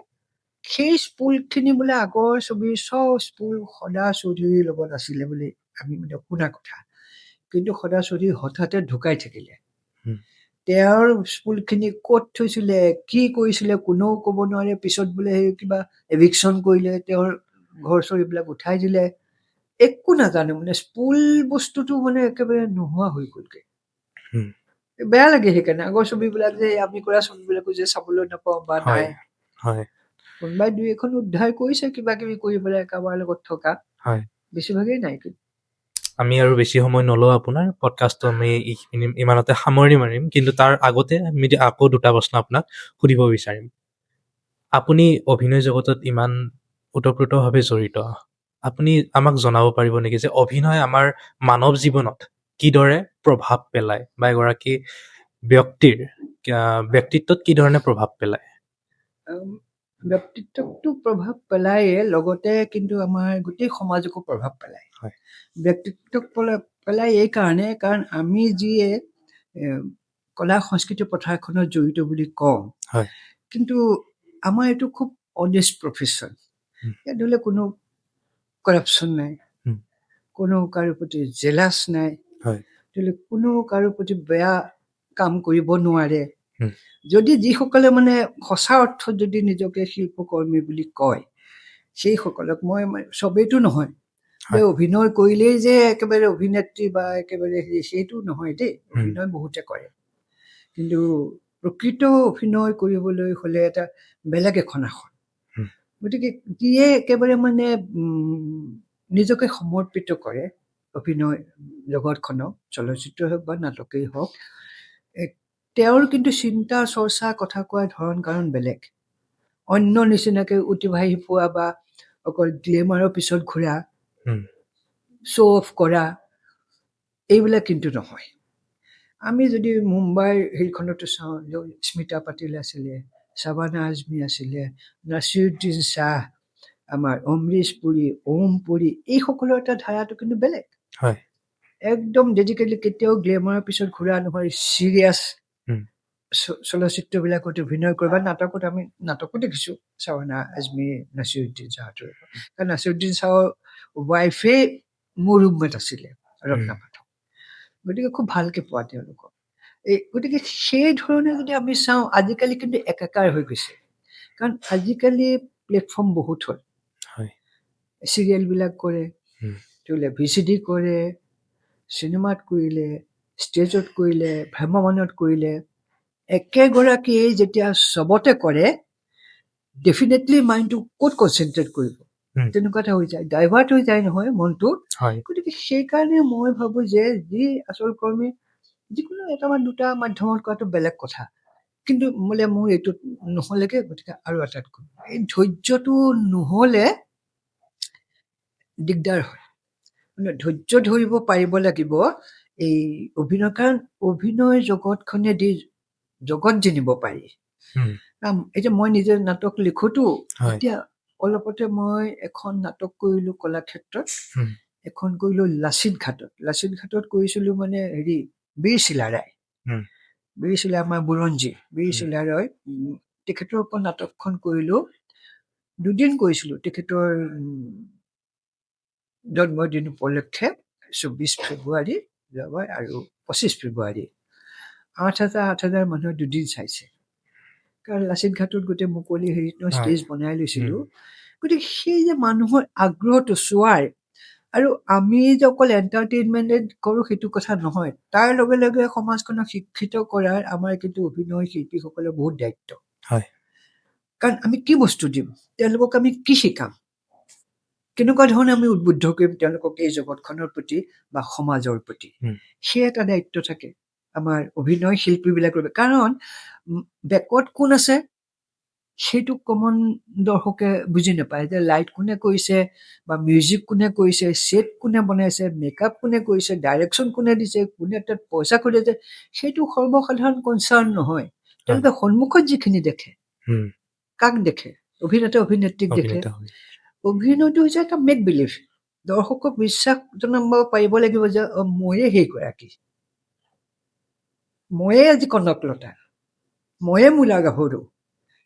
সেই স্পুলখিনি বোলে আগৰ ছবিৰ চব স্পুল সদা চৌধুৰীৰ লগত আছিলে বুলি আমি মানে শুনা কথা কিন্তু সদা চৌধুৰী হঠাতে ঢুকাই থাকিলে উম, তেওঁৰ স্কুলখিনি ক'ত থৈছিলে কি কৰিছিলে কোনেও ক'ব নোৱাৰে পিছত বোলে সেই কিবা এভিকশ্যন কৰিলে তেওঁৰ ঘৰ চৰ এইবিলাক উঠাই দিলে একো নাজানো মানে স্কুল বস্তুটো মানে একেবাৰে নোহোৱা হৈ গ'লগে উম, বেয়া লাগে সেইকাৰণে আগৰ ছবিবিলাক যে আমি কৰা ছবিবিলাকো যে চাবলৈ নাপাওঁ বা হয় নাই হয় কোনোবাই দুই এখন উদ্ধাৰ কৰিছে কিবা কিবি কৰি পেলাই কাৰোবাৰ লগত থকা হয় বেছিভাগেই নাই আমি আৰু বেছি সময় নলওঁ আপোনাৰ পডকাষ্টটো আমি ইমানতে সামৰি মাৰিম, কিন্তু তাৰ আগতে আমি আকৌ দুটা প্ৰশ্ন আপোনাক সুধিব বিচাৰিম। আপুনি অভিনয় জগতত ইমান ওতঃপ্ৰোতভাৱে জড়িত, আপুনি আমাক জনাব পাৰিব নেকি যে অভিনয় আমাৰ মানৱ জীৱনত কিদৰে প্ৰভাৱ পেলায় বা এগৰাকী ব্যক্তিৰ ব্যক্তিত্বত কি ধৰণে প্ৰভাৱ পেলায়? ব্যক্তিত্বকটো প্ৰভাৱ পেলায়ে, লগতে কিন্তু আমাৰ গোটেই সমাজকো প্ৰভাৱ পেলায়। হয়। ব্যক্তিত্বক পেলায় এই কাৰণে, কাৰণ আমি যিয়ে কলা সংস্কৃতি পথাৰখনত জড়িত বুলি কওঁ, হয়। কিন্তু আমাৰ এইটো খুব অনেষ্ট প্ৰফেশ্যন। উম। ইয়াত ধৰি লওক কোনো কৰাপশ্যন নাই, উম। কোনো কাৰো প্ৰতি জেলাছ নাই, হয়। ধৰি লওক কোনো কাৰো প্ৰতি বেয়া কাম কৰিব নোৱাৰে। উম। যদি যিসকলে মানে সঁচা অৰ্থত যদি নিজকে শিল্পকৰ্মী বুলি কয়, সেইসকলক মই চবেইতো নহয় যে হয়। অভিনয় কৰিলেই যে একেবাৰে অভিনেত্ৰী বা একেবাৰে সেইটো নহয় দেই, অভিনয় বহুতে কৰে, কিন্তু প্ৰকৃত অভিনয় কৰিবলৈ হ'লে এটা বেলেগ এখন আসন। উম। গতিকে যিয়ে একেবাৰে মানে নিজকে সমৰ্পিত কৰে অভিনয় জগতখনক, চলচ্চিত্ৰ হওক বা নাটকেই হওক, তেওঁৰ কিন্তু চিন্তা চৰ্চা কথা কোৱাৰ ধৰণ কাৰণ বেলেগ। অন্য নিচিনাকে অতিবাহী পোৱা বা অকল গ্লেমাৰৰ পিছত ঘূৰা, শ্ব' অফ কৰা, এইবিলাক কিন্তু নহয়। আমি যদি মুম্বাইৰ হেৰিখনতো চাওঁ, স্মিতা পাটিল আছিলে, শাবানা আজমি আছিলে, নাছিৰুদ্দিন শ্বাহ, আমাৰ অমৰীশ পুৰী, ওম পুৰী, এইসকলৰ এটা ধাৰাটো কিন্তু বেলেগ। হয়। একদম ডেডিকেটলি কেতিয়াও গ্লেমাৰৰ পিছত ঘূৰা নহয়, চিৰিয়াছ চলচ্চিত্ৰবিলাকত অভিনয় কৰে বা নাটকত, আমি নাটকো দেখিছোঁ শাবানা আজমি, নাছিৰুদ্দিন শ্বাহৰ। কাৰণ নাছিৰুদ্দিন শ্বাহৰ ৱাইফে মোৰ ৰুমমেট আছিলে ৰত্না পাঠক, গতিকে খুব ভালকে পোৱা তেওঁলোকক। গতিকে সেই ধৰণে যদি আমি চাওঁ, আজিকালি কিন্তু একাকাৰ হৈ গৈছে, কাৰণ আজিকালি প্লেটফৰ্ম বহুত হ'ল। চিৰিয়েলবিলাক কৰে, VCD কৰে, চিনেমাত কৰিলে, ষ্টেজত কৰিলে, ভ্ৰাম্যমানত কৰিলে, একেগৰাকীয়ে যেতিয়া চবতে কৰে, ডেফিনেটলি মাইণ্ডটো ক'ত কনচেনট্ৰেট কৰিব, তেনেকুৱা এটা হৈ যায়, ডাইভাৰ্ট হৈ যায় নহয় মনটো। গতিকে সেইকাৰণে মই ভাবোঁ যে যি আচল কৰ্মী যিকোনো এটা বা দুটা মাধ্যমত কৰাটো বেলেগ কথা, কিন্তু বোলে মোৰ এইটোত নহ'লেগে, গতিকে আৰু এটাত কৰিম, এই ধৈৰ্যটো নহ'লে দিগদাৰ হয়। মানে ধৈৰ্য ধৰিব পাৰিব লাগিব এই অভিনয়, কাৰণ অভিনয় জগতখনেদি জগত জিনিব পাৰি। এতিয়া মই নিজে নাটক লিখোতো, এতিয়া অলপতে মই এখন নাটক কৰিলো কলাক্ষেত্ৰত, এখন কৰিলো লাচিত ঘাটত। লাচিত ঘাটত কৰিছিলো মানে হেৰি বীৰ চিলাৰায়, বীৰ চিলা আমাৰ বুৰঞ্জী বীৰ চিলাৰায়, তেখেতৰ ওপৰত নাটকখন কৰিলো, দুদিন কৰিছিলো। তেখেতৰ জন্মদিন উপলক্ষে 24 ফেব্ৰুৱাৰী যোৱাবাৰ আৰু 25 ফেব্ৰুৱাৰী 8,000 মানুহে দুদিন চাইছে, কাৰণ লাচিত ঘাটত গোটেই মুকলি হেৰিত ষ্টেজ বনাই লৈছিলো। গতিকে সেই যে মানুহৰ আগ্ৰহটো চোৱাৰ, আৰু আমি যে অকল এণ্টাৰটেইনমেণ্ট কৰোঁ সেইটো কথা নহয়, তাৰ লগে লগে সমাজখনক শিক্ষিত কৰাৰ আমাৰ কিন্তু অভিনয় শিল্পীসকলৰ বহুত দায়িত্ব। কাৰণ আমি কি বস্তু দিম, তেওঁলোকক আমি কি শিকাম, কেনেকুৱা ধৰণে আমি উদ্বুদ্ধ কৰিম তেওঁলোকক এই জগতখনৰ প্ৰতি বা সমাজৰ প্ৰতি, সেই এটা দায়িত্ব থাকে আমাৰ অভিনয় শিল্পীবিলাকৰ। কাৰণ বেকত কোন আছে সেইটো কমন দৰ্শকে বুজি নাপায়, যে লাইট কোনে কৰিছে বা মিউজিক কোনে কৰিছে, ছেট কোনে বনাইছে, মেকআপ কোনে কৰিছে, ডাইৰেকশ্যন কোনে দিছে, কোনে তাত পইচা খুলিছে, সেইটো সৰ্বসাধাৰণ কনচাৰ্ণ নহয়। তেওঁলোকে সন্মুখত যিখিনি দেখে, কাক দেখে, অভিনেতা অভিনেত্ৰীক দেখে। অভিনয়টো হৈছে এটা মেক বিলিভ, দৰ্শকক বিশ্বাস জনাব পাৰিব লাগিব যে ময়ে সেইগৰাকী, ময়ে আজি কনকলতা, ময়ে মূলা গাভৰু,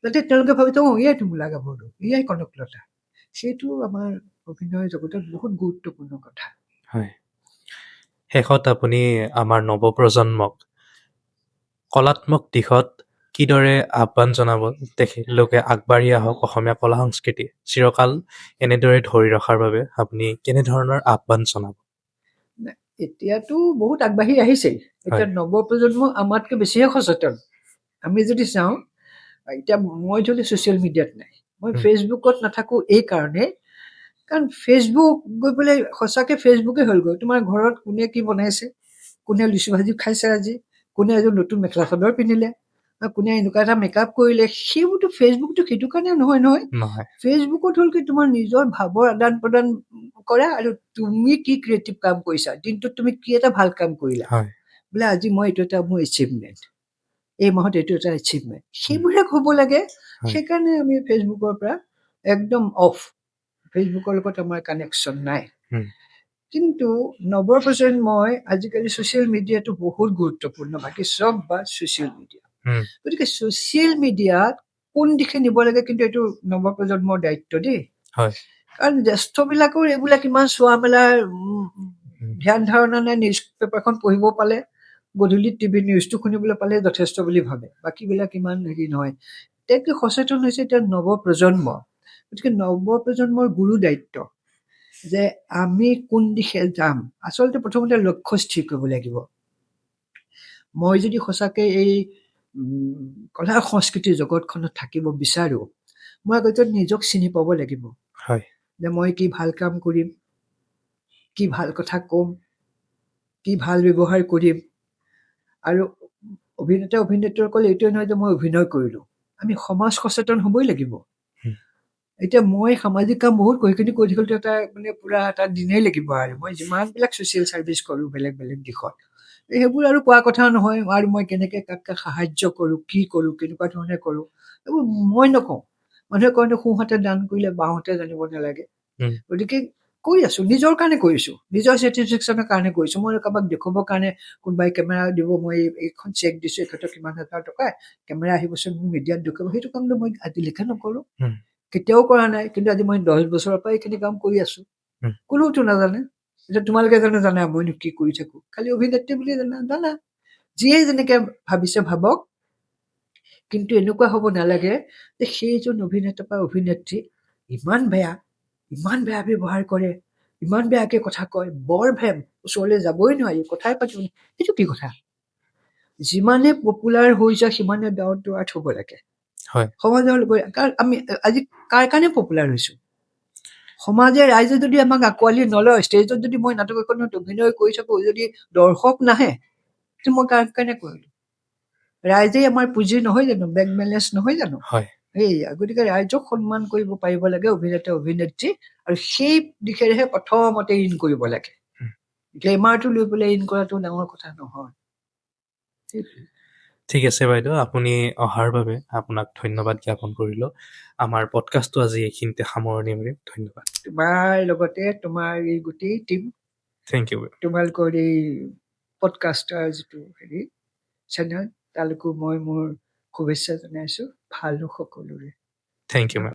যাতে তেওঁলোকে ভাবিছে এয়াইতো মূলা গাভৰু, এয়াই কনকলতা। সেইটো আমাৰ অভিনয় জগতত বহুত গুৰুত্বপূৰ্ণ কথা। হয়। শেষত আপুনি আমাৰ নৱপ্ৰজন্মক কলাত্মক দিশত কিদৰে আহ্বান জনাব, তেখেতলোকে আগবাঢ়ি আহক, অসমীয়া কলা সংস্কৃতি চিৰকাল এনেদৰে ধৰি ৰখাৰ বাবে আপুনি কেনেধৰণৰ আহ্বান জনাব? এতিয়াতো বহুত আগবাঢ়ি আহিছে, এতিয়া নৱপ্ৰজন্ম আমাতকৈ বেছিহে সচেতন। আমি যদি চাওঁ, এতিয়া মই ধৰি ছচিয়েল মিডিয়াত নাই, মই ফেচবুকত নাথাকো এই কাৰণে, কাৰণ ফেচবুক গৈ পেলাই সঁচাকে ফেচবুকে হ'লগৈ। তোমাৰ ঘৰত কোনে কি বনাইছে, কোনে লিচু ভাজি খাইছে আজি, কোনে এযোৰ নতুন মেখেলা চাদৰ পিন্ধিলে, বা কোনে এনেকুৱা এটা মেকআপ কৰিলে, সেইবোৰতো ফেচবুকটো সেইটো কাৰণে নহয় নহয়। নহয় ফেচবুকত হ'ল কি তোমাৰ নিজৰ ভাৱৰ আদান প্ৰদান কৰা, আৰু তুমি কি ক্ৰিয়েটিভ কাম কৰিছা, দিনটোত তুমি কি এটা ভাল কাম কৰিলা, হয় বোলে আজি মই এইটো এটা মোৰ এচিভমেণ্ট, এই মাহত এইটো এটা এচিভমেণ্ট, সেইবোৰহে হ'ব লাগে। হয়। সেইকাৰণে আমি ফেচবুকৰ পৰা একদম অফ, ফেচবুকৰ লগত আমাৰ কানেকশ্যন নাই। উম, কিন্তু নৱপ্ৰজন্মই আজিকালি ছ'চিয়েল মিডিয়াটো বহুত গুৰুত্বপূৰ্ণ, বাকী চব বা ছ'চিয়েল মিডিয়া। উম, গতিকে ছ'চিয়েল মিডিয়াত কোন দিশে নিব লাগে, কিন্তু এইটো নৱপ্ৰজন্মৰ দায়িত্ব দেই। হয় কাৰণ জ্যেষ্ঠবিলাকৰ এইবিলাক ইমান চোৱা মেলাৰ উম, ধ্যান ধাৰণা নাই, নিউজ পেপাৰখন পঢ়িব পালে, গধূলি টিভি নিউজটো শুনিবলৈ পালে যথেষ্ট বুলি ভাবে, বাকীবিলাক ইমান হেৰি নহয়। এতিয়া সচেতন হৈছে এতিয়া নৱপ্ৰজন্ম। গতিকে নৱপ্ৰজন্মৰ গুৰু দায়িত্ব যে আমি কোন দিশে যাম। আচলতে প্ৰথমতে লক্ষ্য স্থিৰ কৰিব লাগিব। মই যদি সঁচাকে এই কলা সংস্কৃতিৰ জগতখনত থাকিব বিচাৰো, মই আগতে নিজক চিনি পাব লাগিব হয় যে মই কি ভাল কাম কৰিম, কি ভাল কথা ক'ম, কি ভাল ব্যৱহাৰ কৰিম। আৰু অভিনেতাসকল এইটোৱে নহয় যে মই অভিনয় কৰিলো, আমি সমাজ সচেতন হ'বই লাগিব। উম, এতিয়া মই সামাজিক কাম বহুত কৰি থাকিলেতো এটা মানে পুৰা এটা দিনেই লাগিব। আৰু মই যিমানবিলাক ছ'চিয়েল ছাৰ্ভিচ কৰোঁ বেলেগ বেলেগ দিশত, সেইবোৰ আৰু কোৱা কথা নহয়। আৰু মই কেনেকৈ কাক কাক সাহাৰ্য কৰোঁ, কি কৰোঁ, কেনেকুৱা ধৰণে কৰোঁ, এইবোৰ মই নকওঁ। মানুহে কয় সোঁহাতে দান কৰিলে বাওঁহাতে জানিব নালাগে। উম, গতিকে কৰি আছো, নিজৰ কাৰণে কৰিছো, নিজৰ ছেটিছফেকশ্যনৰ কাৰণে কৰিছো। মই কাৰোবাক দেখুৱাবৰ কাৰণে কোনোবাই কেমেৰা দিব, মই এইখন চেক দিছো, এই ক্ষেত্ৰত কিমান হাজাৰ টকা, কেমেৰা আহিবচোন মোক মিডিয়াত দেখুৱাব, সেইটো কামটো মই আজিলৈকে নকৰোঁ, উম, কেতিয়াও কৰা নাই। কিন্তু আজি মই 10 বছৰৰ পৰা এইখিনি কাম কৰি আছো, উম, কোনোতো নাজানে। এতিয়া তোমালোকে জানা মইনো কি কৰি থাকো, খালি অভিনেত্ৰী বুলি জানা। যিয়ে যেনেকে ভাবিছে ভাবক, কিন্তু এনেকুৱা হ'ব নালাগে যে সেইজন অভিনেতা বা অভিনেত্ৰী ইমান বেয়া ব্যৱহাৰ কৰে, ইমান বেয়াকে কথা কয়, বৰ ভেম, ওচৰলৈ যাবই নোৱাৰি, কথাই পাতিব। এইটো কি কথা? যিমানে পপুলাৰ হৈ যায় সিমানে ডাউন টু আৰ্থ হ'ব লাগে হয় সমাজৰ লোকে। কাৰণ আমি আজি কাৰ কাৰণে পপুলাৰ হৈছো? সমাজে, ৰাইজে যদি আমাক আঁকোৱালি নলয়, ষ্টেজত যদি মই নাটক এখনত অভিনয় কৰি থাকো, যদি দৰ্শক নাহে, তেতিয়া মই কাৰ কাৰণে কৰিলো? ৰাইজেই আমাৰ পুঁজি নহয় জানো, বেংক বেলেঞ্চ নহয় জানো? হয় সেয়া, গতিকে ৰাইজক সন্মান কৰিব পাৰিব লাগে অভিনেতা অভিনেত্ৰী, আৰু সেই দিশেৰেহে প্ৰথমতে ইন কৰিব লাগে। উম, গ্লেমাৰটো লৈ পেলাই ইন কৰাটো ডাঙৰ কথা নহয়। ঠিক আছে বাইদেউ, আপুনি অহাৰ বাবে আপোনাক ধন্যবাদ জ্ঞাপন কৰিলোঁ। আমাৰ পডকাষ্টটো আজি এইখিনিতে সামৰণি মাৰিম। ধন্যবাদ। তোমাৰ লগতে তোমাৰ এই গোটেই টিম, থেংক ইউ। তোমালোকৰ এই পডকাষ্টাৰ যিটো হেৰি চেনেল, তালৈকো মই মোৰ শুভেচ্ছা জনাইছো, ভাল সকলোৰে। Thank you ma'am.